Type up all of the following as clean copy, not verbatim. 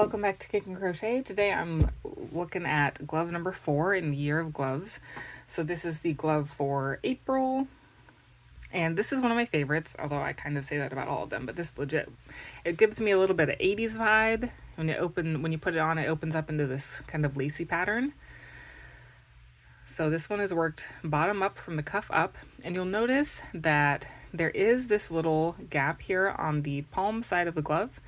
Welcome back to Kick and Crochet. Today I'm looking at glove number 4 in the year of gloves. So this is the glove for April, and this is one of my favorites, although I kind of say that about all of them, but this legit, it gives me a little bit of 80s vibe. When you put it on, it opens up into this kind of lacy pattern. So this one is worked bottom up from the cuff up, and you'll notice that there is this little gap here on the palm side of the glove.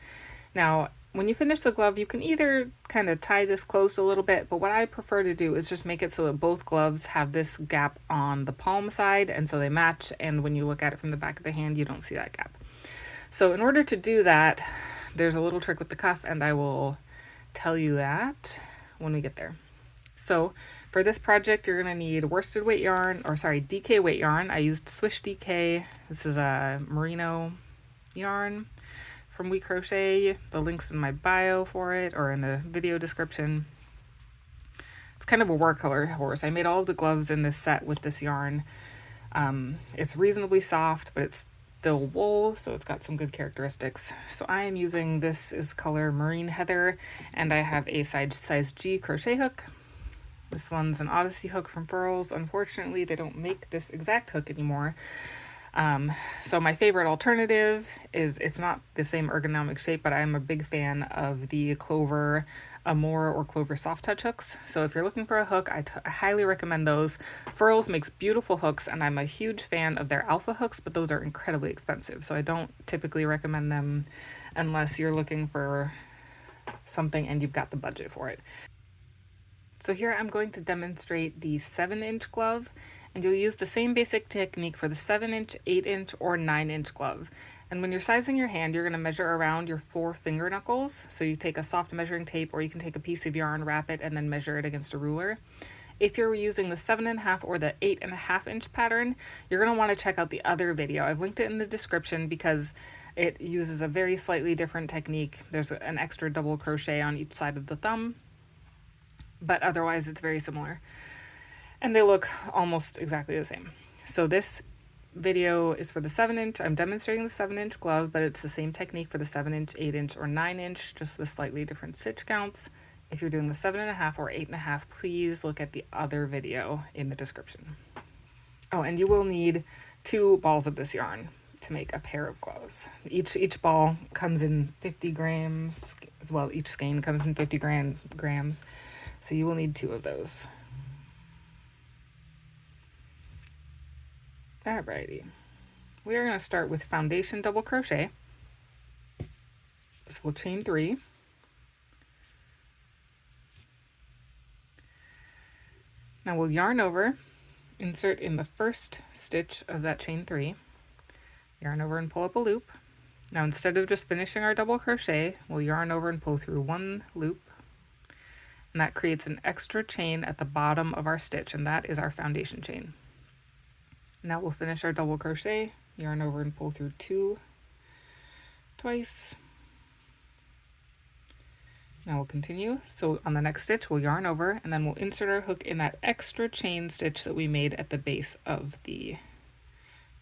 Now, when you finish the glove, you can either kind of tie this closed a little bit, but what I prefer to do is just make it so that both gloves have this gap on the palm side, and so they match, and when you look at it from the back of the hand, you don't see that gap. So in order to do that, there's a little trick with the cuff, and I will tell you that when we get there. So for this project, you're going to need worsted weight yarn, DK weight yarn. I used Swish DK. This is a merino yarn from We Crochet. The link's in my bio for it, or in the video description. It's kind of a watercolor horse. I made all of the gloves in this set with this yarn. It's reasonably soft, but it's still wool, so it's got some good characteristics. So I am using, this is color Marine Heather, and I have a size G crochet hook. This one's an Odyssey hook from Furls. Unfortunately, they don't make this exact hook anymore. So my favorite alternative is, it's not the same ergonomic shape, but I'm a big fan of the Clover Amore or Clover Soft Touch hooks. So if you're looking for a hook, I highly recommend those. Furls makes beautiful hooks, and I'm a huge fan of their alpha hooks, but those are incredibly expensive. So I don't typically recommend them unless you're looking for something and you've got the budget for it. So here I'm going to demonstrate the 7-inch glove, and you'll use the same basic technique for the 7-inch, 8-inch, or 9-inch glove. And when you're sizing your hand, you're going to measure around your 4 finger knuckles. So you take a soft measuring tape, or you can take a piece of yarn, wrap it, and then measure it against a ruler. If you're using the 7.5 or the 8.5-inch pattern, you're going to want to check out the other video. I've linked it in the description because it uses a very slightly different technique. There's an extra double crochet on each side of the thumb, but otherwise it's very similar. And they look almost exactly the same. So this video is for the 7-inch. I'm demonstrating the 7-inch glove, but it's the same technique for the 7-inch, 8-inch, or 9-inch, just the slightly different stitch counts. If you're doing the 7.5 or 8.5, please look at the other video in the description. Oh, and you will need 2 balls of this yarn to make a pair of gloves. Each ball comes in 50 grams. Well, each skein comes in 50 grams. So you will need 2 of those. Alrighty, we are going to start with foundation double crochet. So we'll chain 3. Now we'll yarn over, insert in the first stitch of that chain 3, yarn over and pull up a loop. Now instead of just finishing our double crochet, we'll yarn over and pull through 1 loop, and that creates an extra chain at the bottom of our stitch, and that is our foundation chain. Now we'll finish our double crochet, yarn over and pull through 2 twice. Now we'll continue. So on the next stitch, we'll yarn over, and then we'll insert our hook in that extra chain stitch that we made at the base of the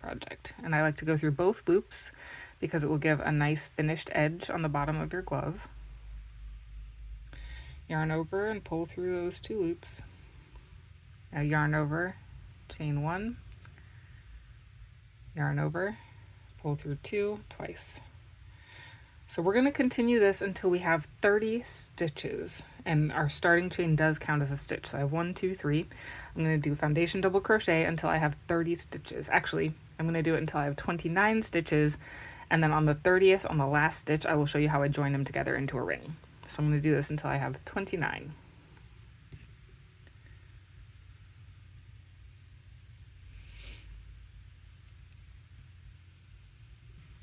project. And I like to go through both loops because it will give a nice finished edge on the bottom of your glove. Yarn over and pull through those 2 loops. Now yarn over, chain 1, yarn over, pull through 2 twice. So we're going to continue this until we have 30 stitches, and our starting chain does count as a stitch. So I have 1, 2, 3. I'm going to do foundation double crochet until I have 30 stitches. Actually, I'm going to do it until I have 29 stitches, and then on the 30th, on the last stitch, I will show you how I join them together into a ring. So I'm going to do this until I have 29.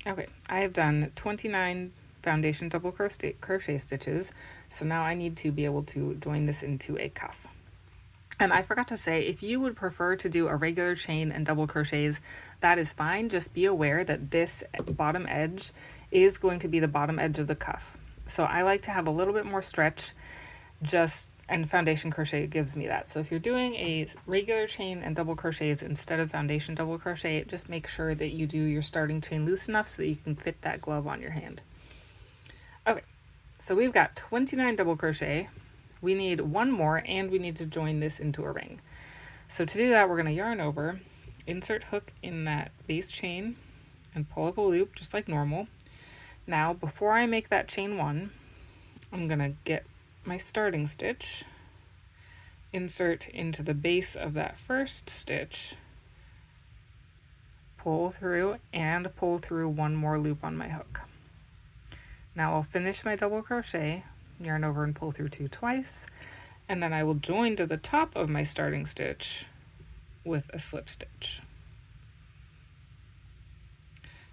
Okay, I have done 29 foundation double crochet stitches, so now I need to be able to join this into a cuff. And I forgot to say, if you would prefer to do a regular chain and double crochets, that is fine. Just be aware that this bottom edge is going to be the bottom edge of the cuff. So I like to have a little bit more stretch, and foundation crochet gives me that. So if you're doing a regular chain and double crochets instead of foundation double crochet, just make sure that you do your starting chain loose enough so that you can fit that glove on your hand. Okay, So we've got 29 double crochet. We need one more, and we need to join this into a ring. So to do that, we're going to yarn over, insert hook in that base chain, and pull up a loop just like normal. Now, before I make that chain one, I'm going to get my starting stitch, insert into the base of that first stitch, pull through, and pull through one more loop on my hook. Now I'll finish my double crochet, yarn over and pull through 2 twice, and then I will join to the top of my starting stitch with a slip stitch.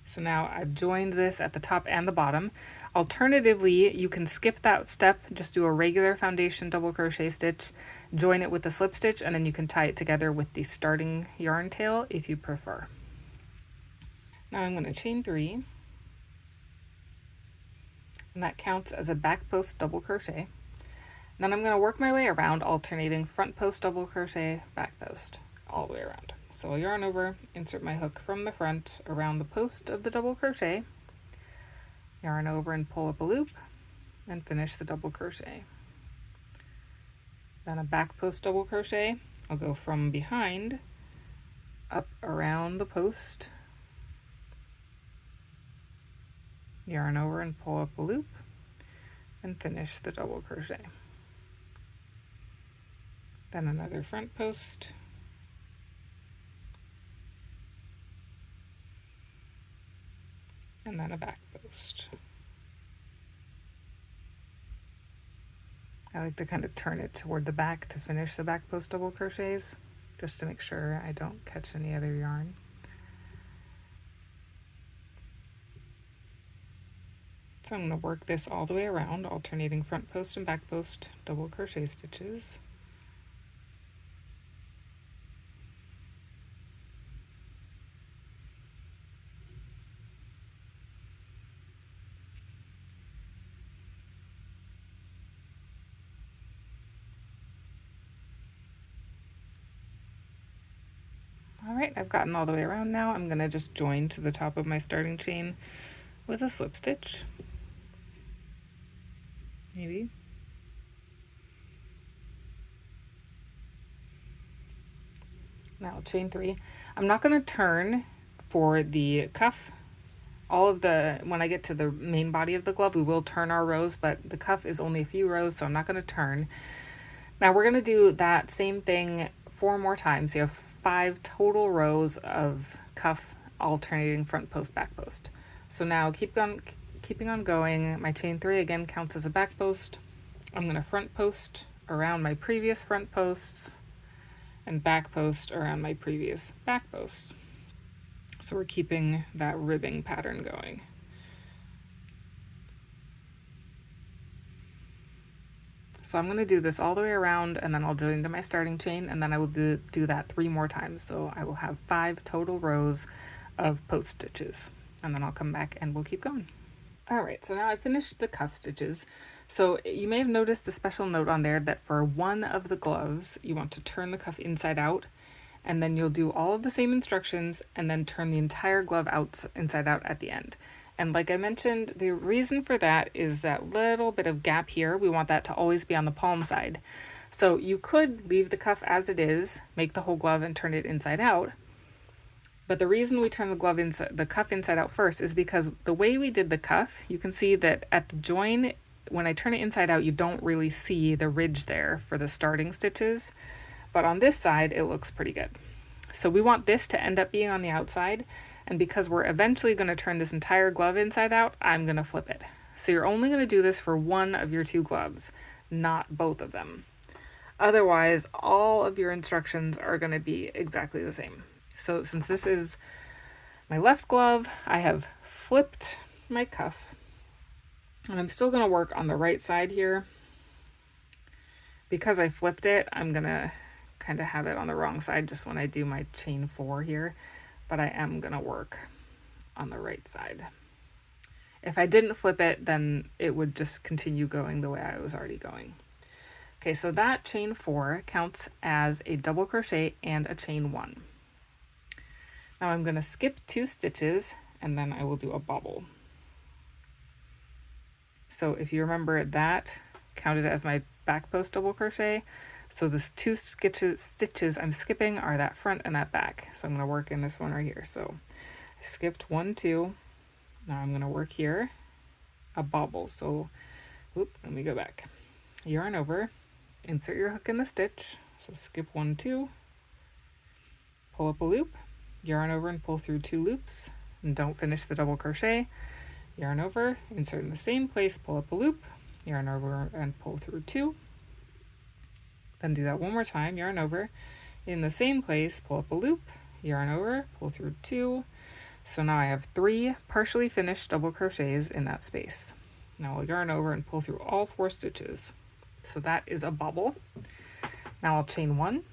So now I've joined this at the top and the bottom. Alternatively, you can skip that step, just do a regular foundation double crochet stitch, join it with a slip stitch, and then you can tie it together with the starting yarn tail if you prefer. Now I'm going to chain 3, and that counts as a back post double crochet. Then I'm going to work my way around, alternating front post double crochet, back post, all the way around. So I'll yarn over, insert my hook from the front around the post of the double crochet, yarn over and pull up a loop, and finish the double crochet. Then a back post double crochet. I'll go from behind up around the post, yarn over and pull up a loop, and finish the double crochet. Then another front post, and then a back post. I like to kind of turn it toward the back to finish the back post double crochets, just to make sure I don't catch any other yarn. So I'm going to work this all the way around, alternating front post and back post double crochet stitches. Alright, I've gotten all the way around now. I'm going to just join to the top of my starting chain with a slip stitch. Maybe. Now chain 3. I'm not going to turn for the cuff. When I get to the main body of the glove, we will turn our rows, but the cuff is only a few rows, so I'm not going to turn. Now we're going to do that same thing 4 more times. You have 5 total rows of cuff alternating front post, back post. So now keeping on going. My chain 3 again counts as a back post. I'm going to front post around my previous front posts and back post around my previous back posts. So we're keeping that ribbing pattern going. So I'm going to do this all the way around, and then I'll join to my starting chain, and then I will do that 3 more times. So I will have 5 total rows of post stitches, and then I'll come back and we'll keep going. Alright, so now I finished the cuff stitches. So you may have noticed the special note on there that for one of the gloves, you want to turn the cuff inside out, and then you'll do all of the same instructions and then turn the entire glove inside out at the end. And like I mentioned, the reason for that is that little bit of gap here. We want that to always be on the palm side. So you could leave the cuff as it is, make the whole glove and turn it inside out. But the reason we turn the cuff inside out first is because the way we did the cuff, you can see that at the join, when I turn it inside out, you don't really see the ridge there for the starting stitches. But on this side, it looks pretty good. So we want this to end up being on the outside. And because we're eventually going to turn this entire glove inside out, I'm going to flip it. So you're only going to do this for one of your 2 gloves, not both of them. Otherwise, all of your instructions are going to be exactly the same. So since this is my left glove, I have flipped my cuff, and I'm still going to work on the right side here. Because I flipped it, I'm going to kind of have it on the wrong side just when I do my chain 4 here, but I am going to work on the right side. If I didn't flip it, then it would just continue going the way I was already going. Okay, so that chain 4 counts as a double crochet and a chain 1. Now I'm going to skip 2 stitches, and then I will do a bobble. So if you remember, that counted as my back post double crochet. So this two stitches I'm skipping are that front and that back. So I'm going to work in this one right here. So I skipped 1, 2. Now I'm going to work here a bobble. So let me go back. Yarn over, insert your hook in the stitch. So skip 1, 2, pull up a loop, yarn over and pull through 2 loops, and don't finish the double crochet. Yarn over, insert in the same place, pull up a loop, yarn over and pull through 2. Then do that one more time, yarn over, in the same place, pull up a loop, yarn over, pull through 2. So now I have 3 partially finished double crochets in that space. Now I'll yarn over and pull through all 4 stitches. So that is a bobble. Now I'll chain 1.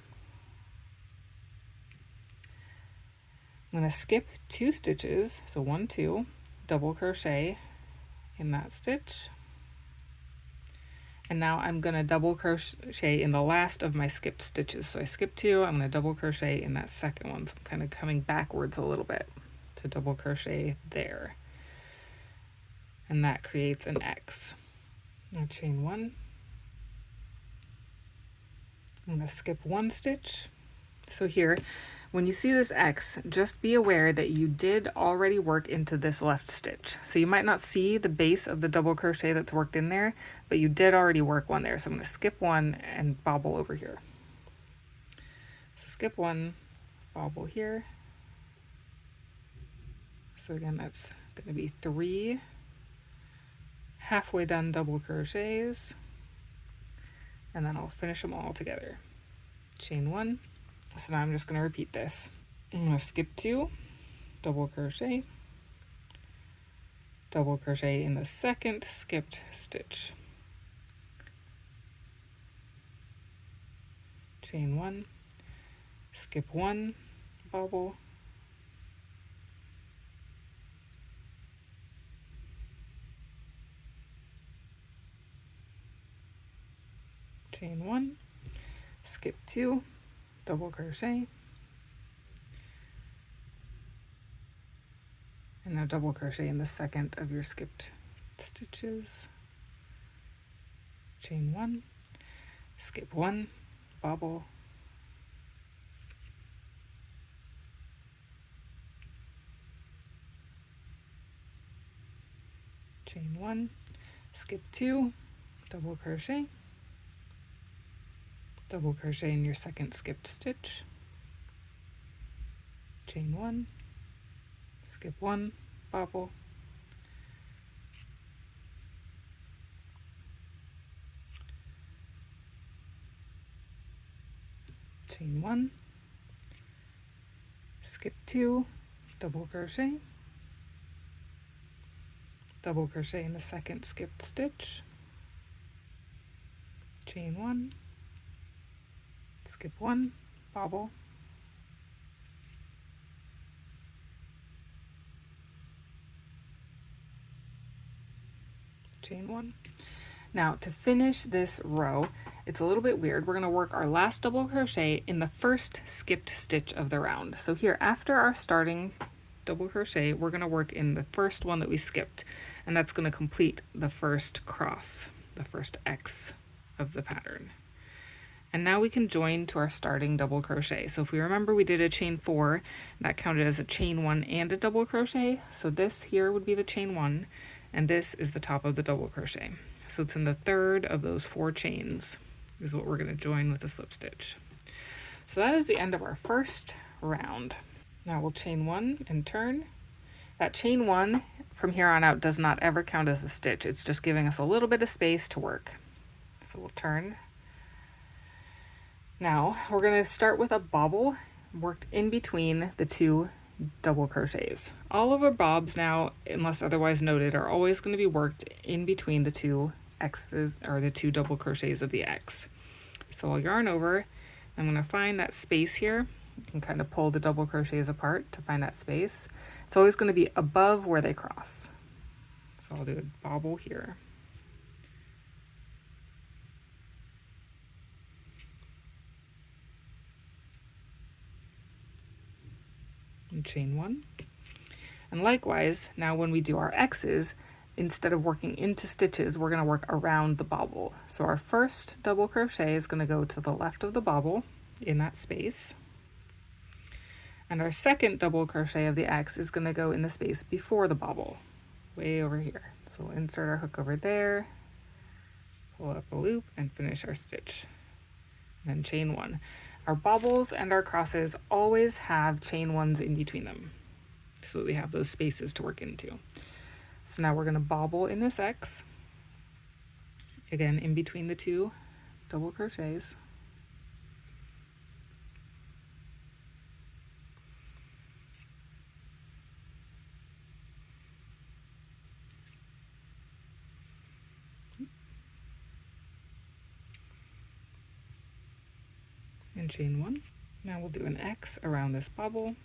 I'm going to skip 2 stitches, so 1, 2, double crochet in that stitch. And now I'm going to double crochet in the last of my skipped stitches. So I skipped 2, I'm going to double crochet in that second one. So I'm kind of coming backwards a little bit to double crochet there. And that creates an X. Now chain 1. I'm going to skip 1 stitch. So here, when you see this X, just be aware that you did already work into this left stitch. So you might not see the base of the double crochet that's worked in there, but you did already work one there. So I'm going to skip 1 and bobble over here. So skip 1, bobble here. So again, that's going to be 3 halfway done double crochets, and then I'll finish them all together. Chain 1. So now I'm just going to repeat this. I'm going to skip 2, double crochet in the second skipped stitch. Chain 1, skip 1, bobble, chain 1, skip 2, double crochet, and now double crochet in the second of your skipped stitches. Chain 1, skip 1, bobble, chain 1, skip 2, double crochet in your second skipped stitch, chain 1, skip 1, bobble, chain 1, skip 2, double crochet in the second skipped stitch, chain 1, skip 1, bobble, chain 1. Now to finish this row, it's a little bit weird. We're going to work our last double crochet in the first skipped stitch of the round. So here, after our starting double crochet, we're going to work in the first one that we skipped, and that's going to complete the first cross, the first X of the pattern. And now we can join to our starting double crochet. So if we remember, we did a chain 4, that counted as a chain 1 and a double crochet. So this here would be the chain 1, and this is the top of the double crochet. So it's in the third of those 4 chains is what we're going to join with a slip stitch. So that is the end of our first round. Now we'll chain 1 and turn. That chain 1 from here on out does not ever count as a stitch. It's just giving us a little bit of space to work. So we'll turn. Now we're going to start with a bobble worked in between the 2 double crochets. All of our bobs now, unless otherwise noted, are always going to be worked in between the 2 X's or the 2 double crochets of the X. So I'll yarn over. I'm going to find that space here. You can kind of pull the double crochets apart to find that space. It's always going to be above where they cross. So I'll do a bobble here. And chain 1. And likewise, now when we do our X's, instead of working into stitches, we're going to work around the bobble. So our first double crochet is going to go to the left of the bobble in that space. And our second double crochet of the X is going to go in the space before the bobble, way over here. So we'll insert our hook over there, pull up a loop, and finish our stitch. And then chain one. Our bobbles and our crosses always have chain ones in between them, so that we have those spaces to work into. So now we're going to bobble in this X, again in between the two double crochets. And chain one. Now we'll do an X around this bobble.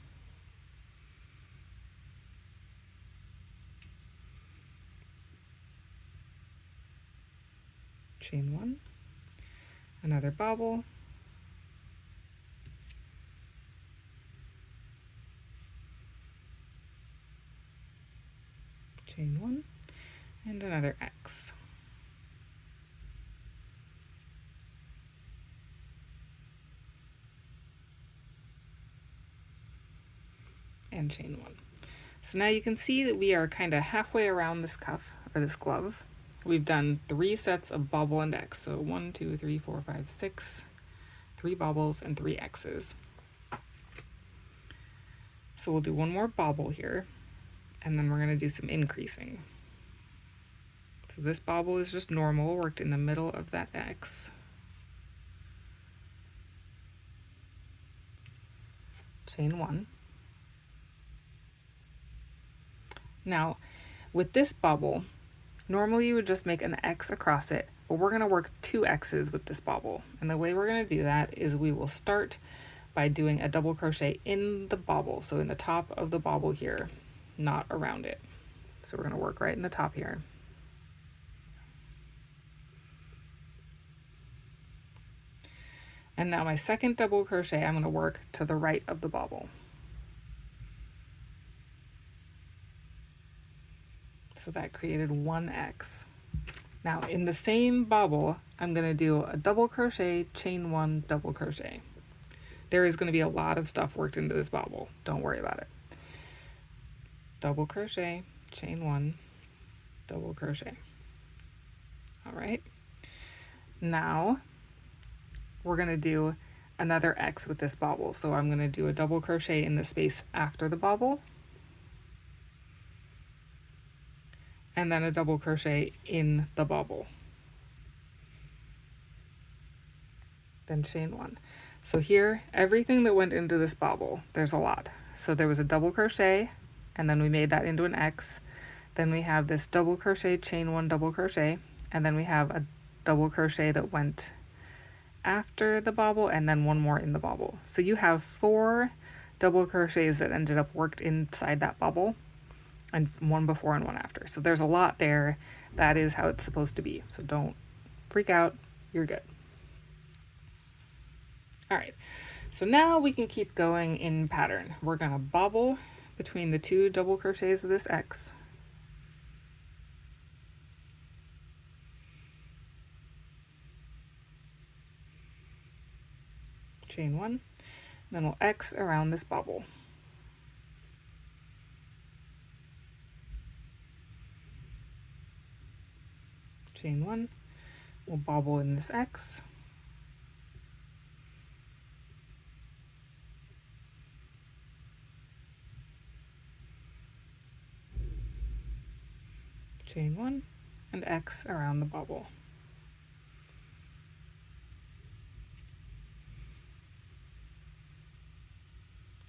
Chain one, another bobble, chain one, and another X. And chain one. So now you can see that we are kind of halfway around this cuff, or this glove. We've done 3 sets of bobble and X. So 1, 2, 3, 4, 5, 6, 3 bobbles and 3 X's. So we'll do one more bobble here, and then we're going to do some increasing. So this bobble is just normal, worked in the middle of that X. Chain one. Now, with this bobble, normally you would just make an X across it, but we're going to work 2 X's with this bobble. And the way we're going to do that is we will start by doing a double crochet in the bobble, so in the top of the bobble here, not around it. So we're going to work right in the top here. And now my second double crochet, I'm going to work to the right of the bobble. So that created 1 X. Now in the same bobble, I'm going to do a double crochet, chain 1, double crochet. There is going to be a lot of stuff worked into this bobble. Don't worry about it. Double crochet, chain 1, double crochet. All right. Now we're going to do another X with this bobble. So I'm going to do a double crochet in the space after the bobble, and then a double crochet in the bobble, then chain 1. So here, everything that went into this bobble, there's a lot. So there was a double crochet, and then we made that into an X. Then we have this double crochet, chain 1, double crochet, and then we have a double crochet that went after the bobble, and then one more in the bobble. So you have 4 double crochets that ended up worked inside that bobble, and one before and one after. So there's a lot there. That is how it's supposed to be. So don't freak out. You're good. All right. So now we can keep going in pattern. We're going to bobble between the 2 double crochets of this X. Chain 1. Then we'll X around this bobble. Chain 1, we'll bobble in this X, chain 1, and X around the bobble.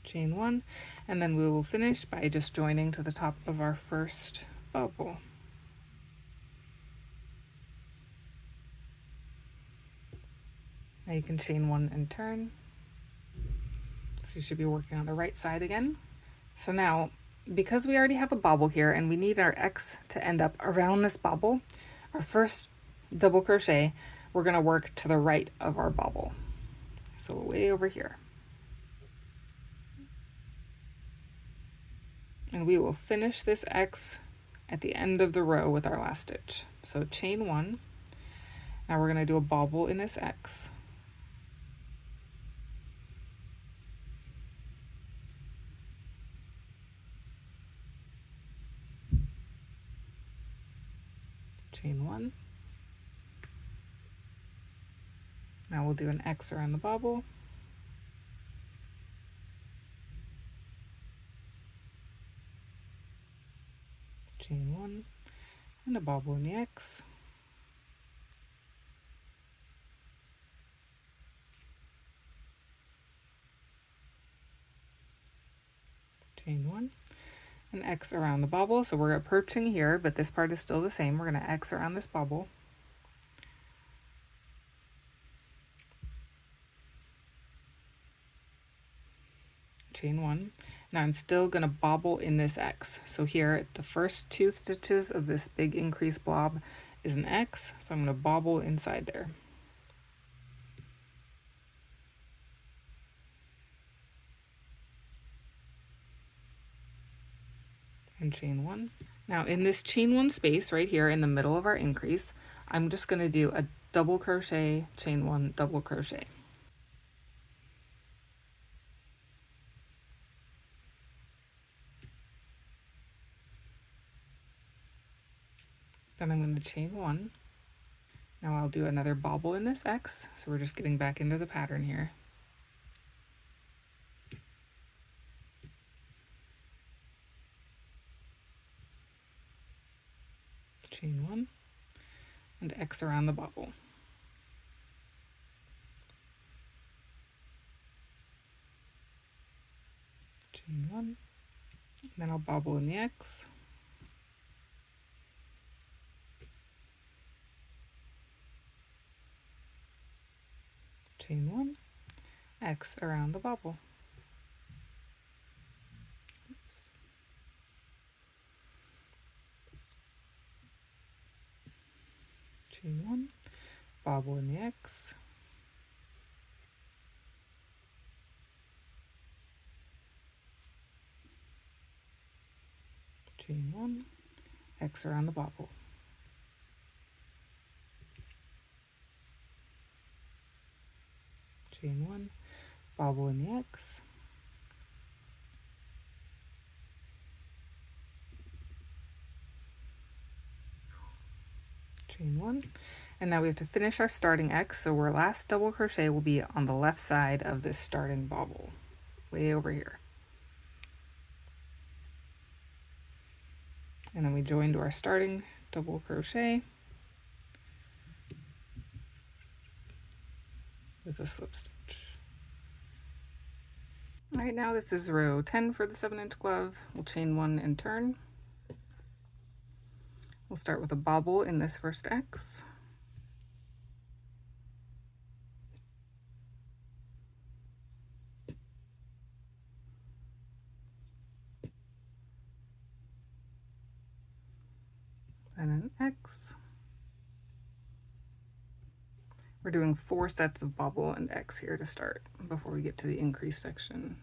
Chain 1, and then we will finish by just joining to the top of our first bobble. Now you can chain 1 and turn. So you should be working on the right side again. So now, because we already have a bobble here and we need our X to end up around this bobble, our first double crochet, we're going to work to the right of our bobble. So way over here. And we will finish this X at the end of the row with our last stitch. So chain 1. Now we're going to do a bobble in this X. Chain 1. Now we'll do an X around the bobble. Chain 1 and a bobble in the X. Chain 1, an X around the bobble. So we're approaching here, but this part is still the same. We're going to X around this bobble. Chain 1. Now I'm still going to bobble in this X. So here, the first 2 stitches of this big increase blob is an X, so I'm going to bobble inside there. And chain 1. Now in this chain 1 space right here in the middle of our increase, I'm just going to do a double crochet, chain 1, double crochet. Then I'm going to chain 1. Now I'll do another bobble in this X, so we're just getting back into the pattern here. Chain 1 and X around the bobble. Chain 1, and then I'll bobble in the X. Chain 1, X around the bobble. Chain 1, bobble in the X. Chain 1, X around the bobble. Chain 1, bobble in the X. Chain 1, and now we have to finish our starting X, so our last double crochet will be on the left side of this starting bobble, way over here. And then we join to our starting double crochet with a slip stitch. All right, now this is row 10 for the 7-inch glove. We'll chain 1 and turn. We'll start with a bobble in this first X. And an X. We're doing 4 sets of bobble and X here to start before we get to the increase section.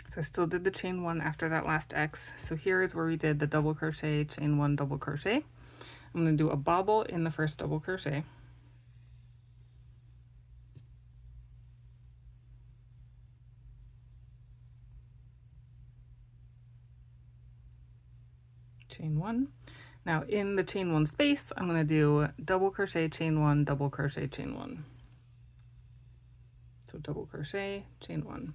So I still did the chain 1 after that last X. So here is where we did the double crochet, chain 1, double crochet. I'm going to do a bobble in the first double crochet. Chain 1. Now in the chain one space, I'm going to do double crochet, chain one, double crochet, chain one. So double crochet, chain one.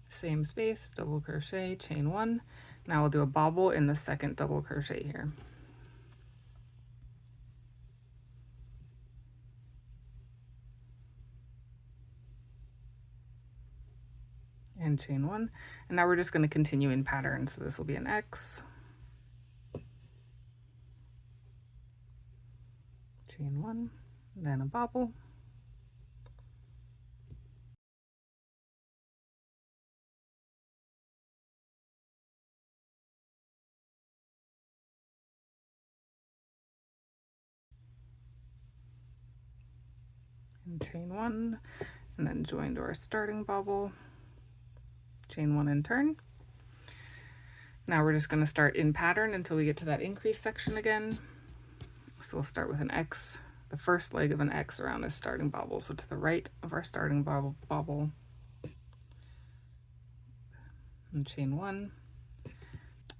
Same space, double crochet, chain one. Now we'll do a bobble in the second double crochet here. And chain one. And now we're just going to continue in pattern. So this will be an X, chain one, then a bobble, and chain one, and then join to our starting bobble, chain one and turn. Now we're just going to start in pattern until we get to that increase section again. So we'll start with an X, the first leg of an X around this starting bobble. So to the right of our starting bobble, and chain one.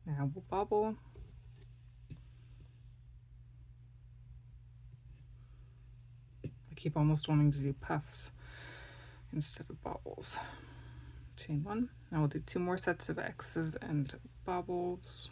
Now we'll bobble, I keep almost wanting to do puffs instead of bobbles. Chain one. Now we'll do 2 more sets of X's and bobbles.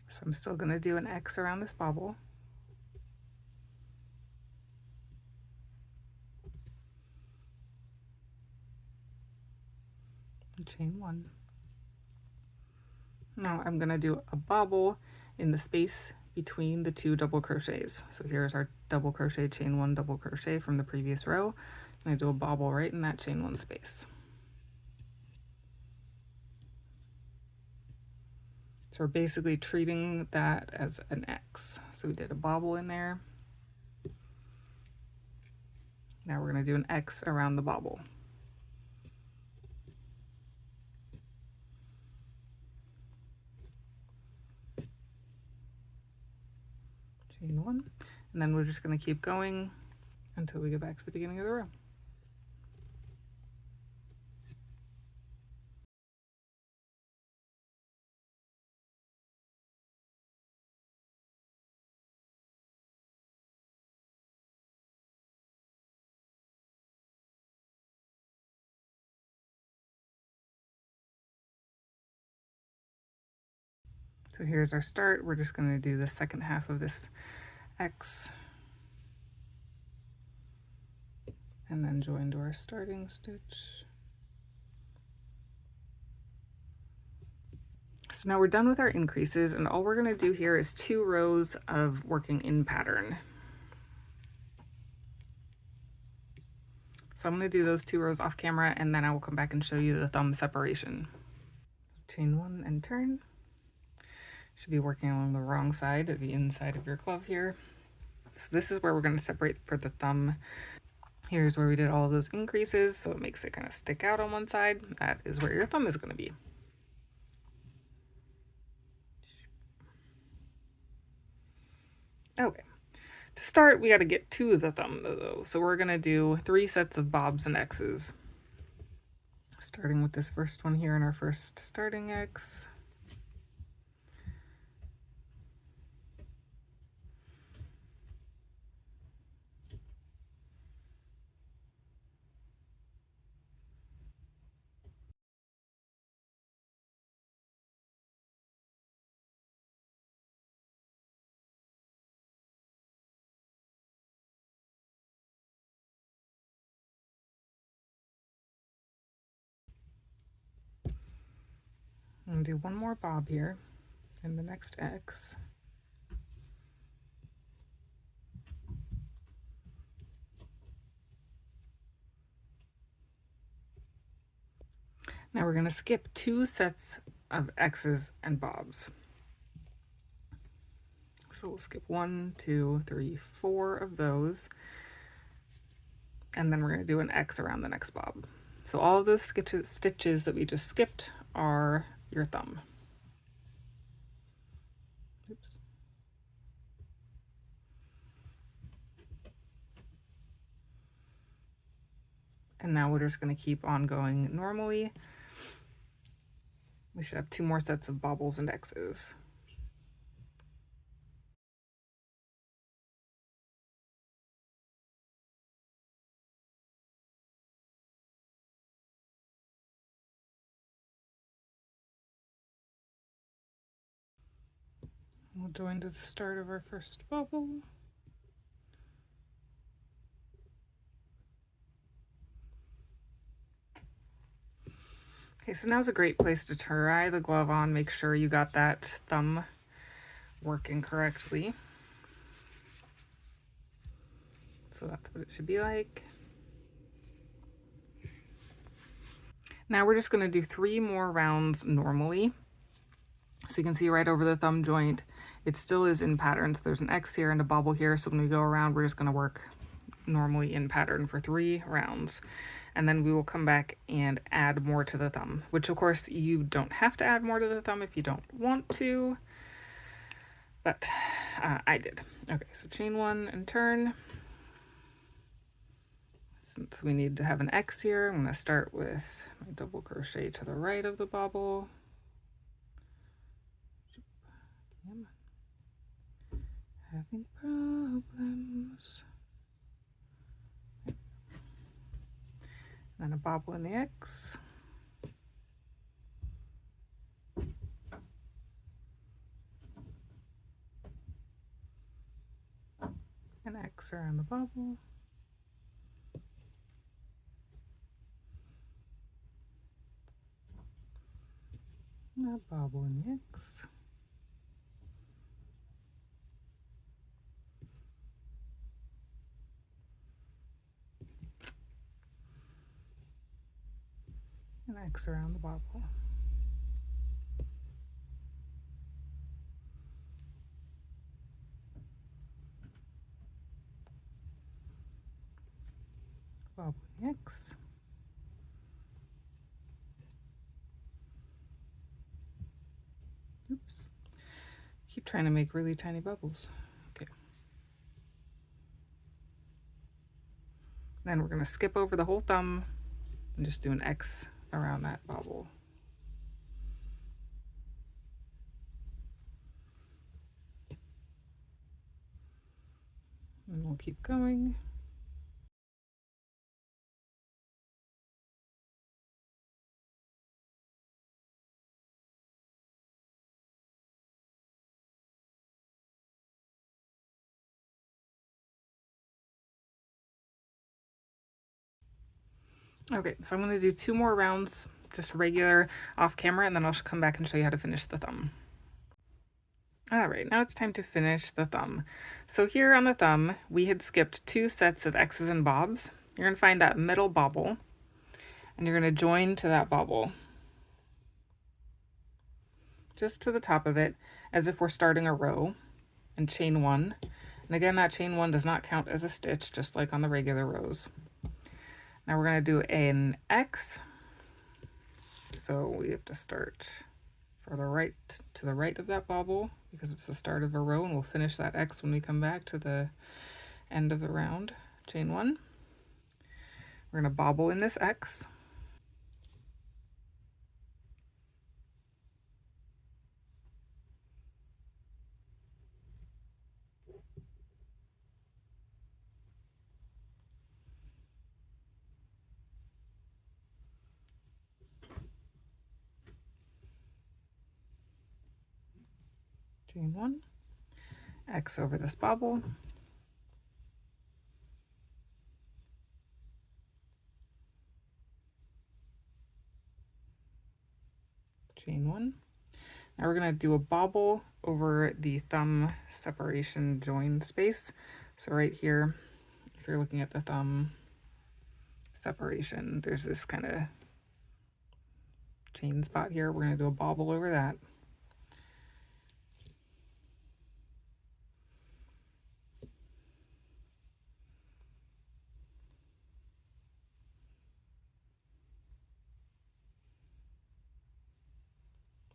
So I'm still going to do an X around this bobble. And chain one. Now I'm going to do a bobble in the space between the 2 double crochets. So here's our double crochet, chain one, double crochet from the previous row. And I do a bobble right in that chain one space. So we're basically treating that as an X. So we did a bobble in there. Now we're going to do an X around the bobble. Chain one, and then we're just going to keep going until we get back to the beginning of the row. So here's our start. We're just going to do the second half of this X and then join to our starting stitch. So now we're done with our increases, and all we're going to do here is 2 rows of working in pattern. So I'm going to do those 2 rows off camera, and then I will come back and show you the thumb separation. So chain one and turn. Should be working along the wrong side of the inside of your glove here. So this is where we're going to separate for the thumb. Here's where we did all of those increases, so it makes it kind of stick out on one side. That is where your thumb is going to be. Okay, to start, we got to get to the thumb though. So we're going to do 3 sets of bobs and X's. Starting with this first one here in our first starting X. I'm going to do 1 more bob here in the next X. Now we're going to skip 2 sets of X's and bobs. So we'll skip 1, 2, 3, 4 of those. And then we're going to do an X around the next bob. So all of those stitches that we just skipped are your thumb. Oops. And now we're just going to keep on going normally. We should have 2 more sets of bobbles and X's. We'll join to the start of our first bubble. Okay, so now's a great place to try the glove on. Make sure you got that thumb working correctly. So that's what it should be like. Now we're just going to do 3 more rounds normally. So you can see right over the thumb joint, it still is in pattern. So there's an X here and a bobble here. So when we go around, we're just going to work normally in pattern for 3 rounds. And then we will come back and add more to the thumb, which of course you don't have to add more to the thumb if you don't want to, but I did. Okay, so chain 1 and turn. Since we need to have an X here, I'm going to start with my double crochet to the right of the bobble. Having problems. And a bobble in the X. An X around the bobble. And a bobble in the X. An X around the bobble. Bobble in the X. Oops. Keep trying to make really tiny bubbles. Okay. Then we're going to skip over the whole thumb and just do an X around that bobble. And we'll keep going. Okay, so I'm going to do 2 more rounds, just regular off camera, and then I'll come back and show you how to finish the thumb. All right, now it's time to finish the thumb. So here on the thumb, we had skipped 2 sets of X's and bobs. You're going to find that middle bobble, and you're going to join to that bobble, just to the top of it, as if we're starting a row, and chain 1. And again, that chain 1 does not count as a stitch, just like on the regular rows. Now we're going to do an X. So we have to start to the right of that bobble because it's the start of a row, and we'll finish that X when we come back to the end of the round. Chain 1. We're going to bobble in this X. Chain 1, X over this bobble, chain 1. Now we're going to do a bobble over the thumb separation join space. So right here, if you're looking at the thumb separation, there's this kind of chain spot here. We're going to do a bobble over that.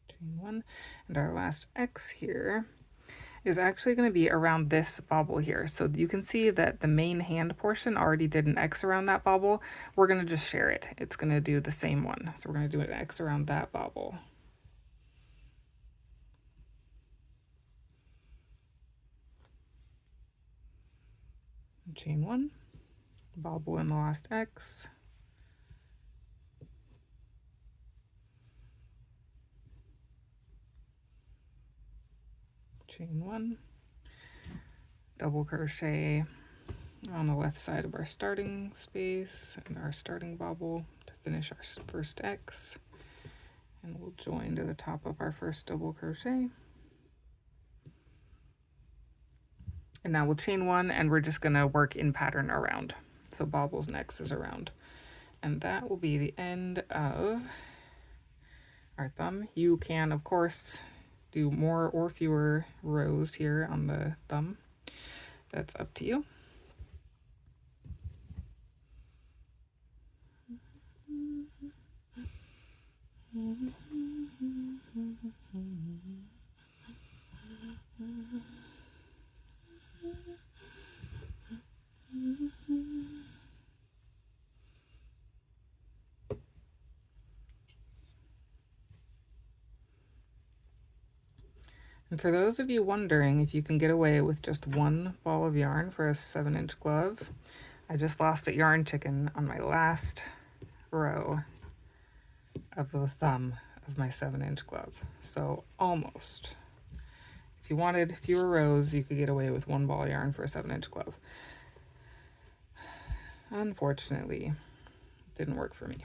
Chain 1, and our last X here is actually going to be around this bobble here. So you can see that the main hand portion already did an X around that bobble. We're going to just share it. It's going to do the same one. So we're going to do an X around that bobble. Chain 1, bobble in the last X. Chain 1, double crochet on the left side of our starting space and our starting bobble to finish our first X, and we'll join to the top of our first double crochet. And now we'll chain 1, and we're just going to work in pattern around. So bobbles and X's around. And that will be the end of our thumb. You can, of course, do more or fewer rows here on the thumb. That's up to you. And for those of you wondering if you can get away with just one ball of yarn for a 7-inch glove, I just lost a yarn chicken on my last row of the thumb of my 7-inch glove. So almost. If you wanted fewer rows, you could get away with one ball of yarn for a 7-inch glove. Unfortunately, it didn't work for me.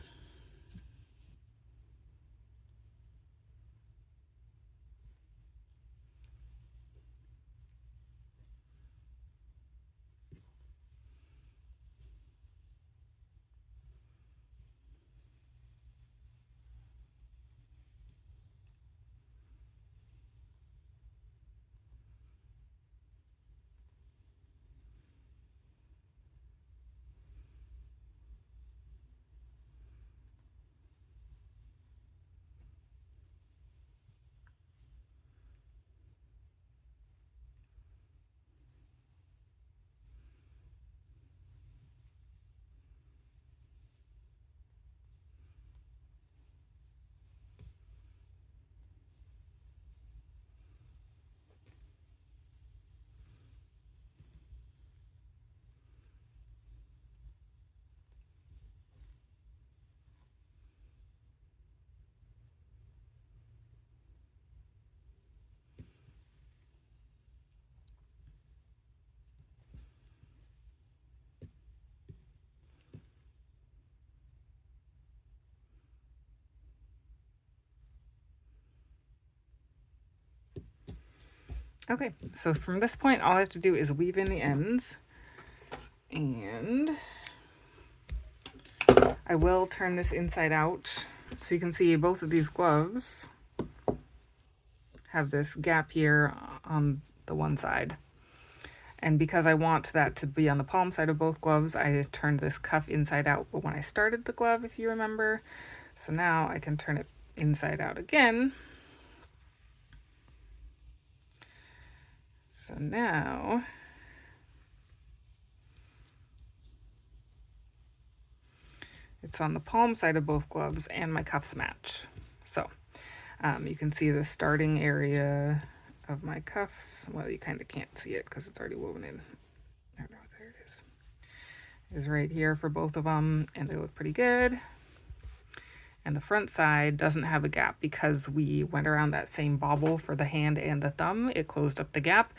Okay, so from this point, all I have to do is weave in the ends, and I will turn this inside out so you can see both of these gloves have this gap here on the one side. And because I want that to be on the palm side of both gloves, I turned this cuff inside out when I started the glove, if you remember. So now I can turn it inside out again. So now it's on the palm side of both gloves and my cuffs match. So you can see the starting area of my cuffs. Well, you kind of can't see it because it's already woven in. Oh, no, there it is. It is right here for both of them, and they look pretty good. And the front side doesn't have a gap because we went around that same bobble for the hand and the thumb. It closed up the gap.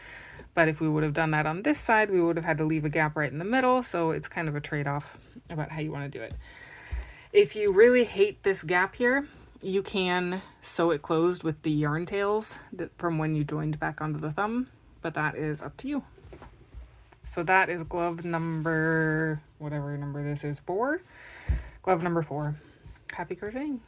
But if we would have done that on this side, we would have had to leave a gap right in the middle. So it's kind of a trade-off about how you want to do it. If you really hate this gap here, you can sew it closed with the yarn tails from when you joined back onto the thumb, but that is up to you. So that is glove number, whatever number this is, 4. Glove number 4. Happy crocheting!